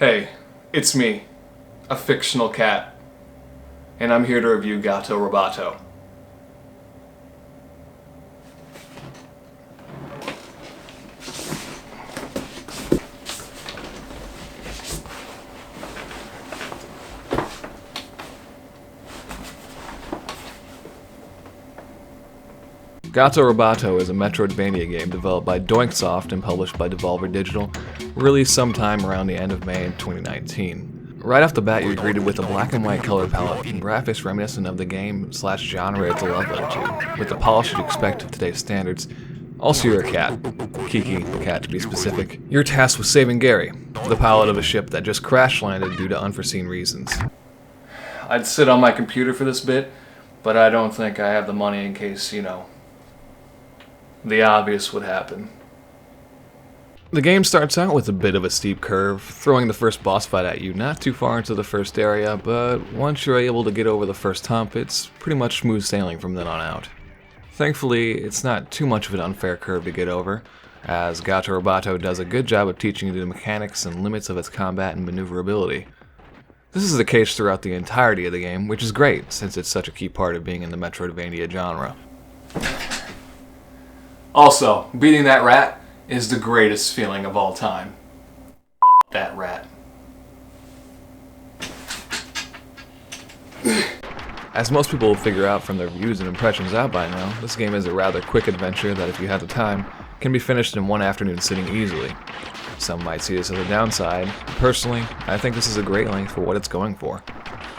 Hey, it's me, a fictional cat, and I'm here to review Gato Roboto. Gato Roboto is a Metroidvania game developed by Doinksoft and published by Devolver Digital, released sometime around the end of May in 2019. Right off the bat, you're greeted with a black and white color palette and graphics reminiscent of the game/genre it's a love letter to, with the polish you'd expect of today's standards. Also, you're a cat. Kiki, the cat to be specific. You're tasked with saving Gary, the pilot of a ship that just crash landed due to unforeseen reasons. I'd sit on my computer for this bit, but I don't think I have the money in case, the obvious would happen. The game starts out with a bit of a steep curve, throwing the first boss fight at you not too far into the first area, but once you're able to get over the first hump, it's pretty much smooth sailing from then on out. Thankfully, it's not too much of an unfair curve to get over, as Gato Roboto does a good job of teaching you the mechanics and limits of its combat and maneuverability. This is the case throughout the entirety of the game, which is great, since it's such a key part of being in the Metroidvania genre. Also, beating that rat is the greatest feeling of all time. That rat. As most people will figure out from their views and impressions out by now, this game is a rather quick adventure that, if you have the time, can be finished in one afternoon sitting easily. Some might see this as a downside. Personally, I think this is a great length for what it's going for.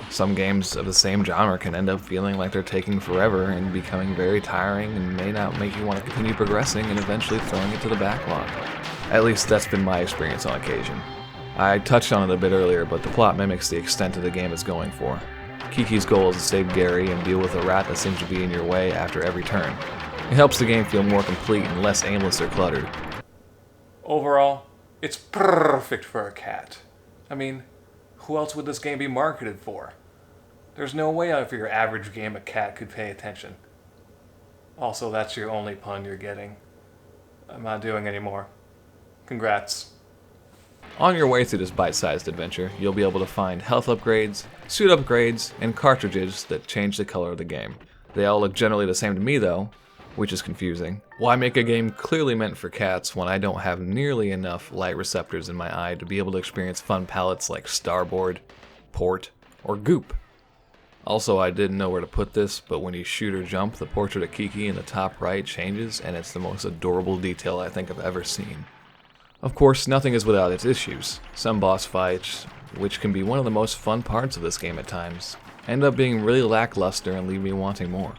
Some games of the same genre can end up feeling like they're taking forever and becoming very tiring and may not make you want to continue progressing and eventually throwing it to the backlog. At least that's been my experience on occasion. I touched on it a bit earlier, but the plot mimics the extent of the game it's going for. Kiki's goal is to save Gary and deal with a rat that seems to be in your way after every turn. It helps the game feel more complete and less aimless or cluttered. Overall, it's perfect for a cat. I mean, who else would this game be marketed for? There's no way for your average game a cat could pay attention. Also, that's your only pun you're getting. I'm not doing any more. Congrats. On your way through this bite-sized adventure, you'll be able to find health upgrades, suit upgrades, and cartridges that change the color of the game. They all look generally the same to me though, which is confusing. Why make a game clearly meant for cats when I don't have nearly enough light receptors in my eye to be able to experience fun palettes like Starboard, Port, or Goop? Also, I didn't know where to put this, but when you shoot or jump, the portrait of Kiki in the top right changes, and it's the most adorable detail I think I've ever seen. Of course, nothing is without its issues. Some boss fights, which can be one of the most fun parts of this game at times, end up being really lackluster and leave me wanting more.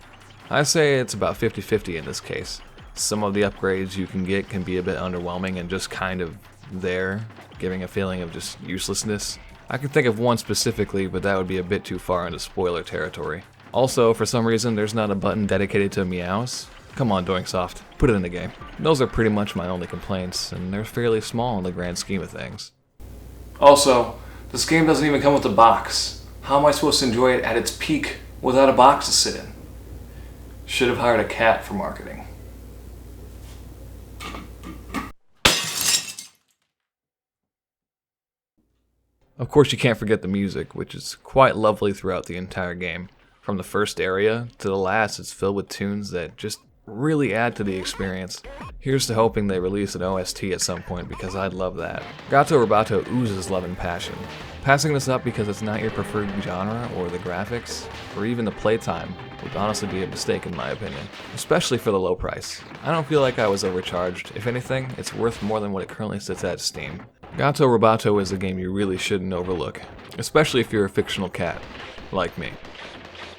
I say it's about 50-50 in this case. Some of the upgrades you can get can be a bit underwhelming and just kind of there, giving a feeling of just uselessness. I can think of one specifically, but that would be a bit too far into spoiler territory. Also, for some reason, there's not a button dedicated to meows. Come on, Doinksoft, put it in the game. Those are pretty much my only complaints, and they're fairly small in the grand scheme of things. Also, this game doesn't even come with a box. How am I supposed to enjoy it at its peak without a box to sit in? Should have hired a cat for marketing. Of course, you can't forget the music, which is quite lovely throughout the entire game. From the first area to the last, it's filled with tunes that just really add to the experience. Here's to hoping they release an OST at some point, because I'd love that. Gato Roboto oozes love and passion. Passing this up because it's not your preferred genre, or the graphics, or even the playtime, would honestly be a mistake in my opinion, especially for the low price. I don't feel like I was overcharged. If anything, it's worth more than what it currently sits at Steam. Gato Roboto is a game you really shouldn't overlook, especially if you're a fictional cat, like me.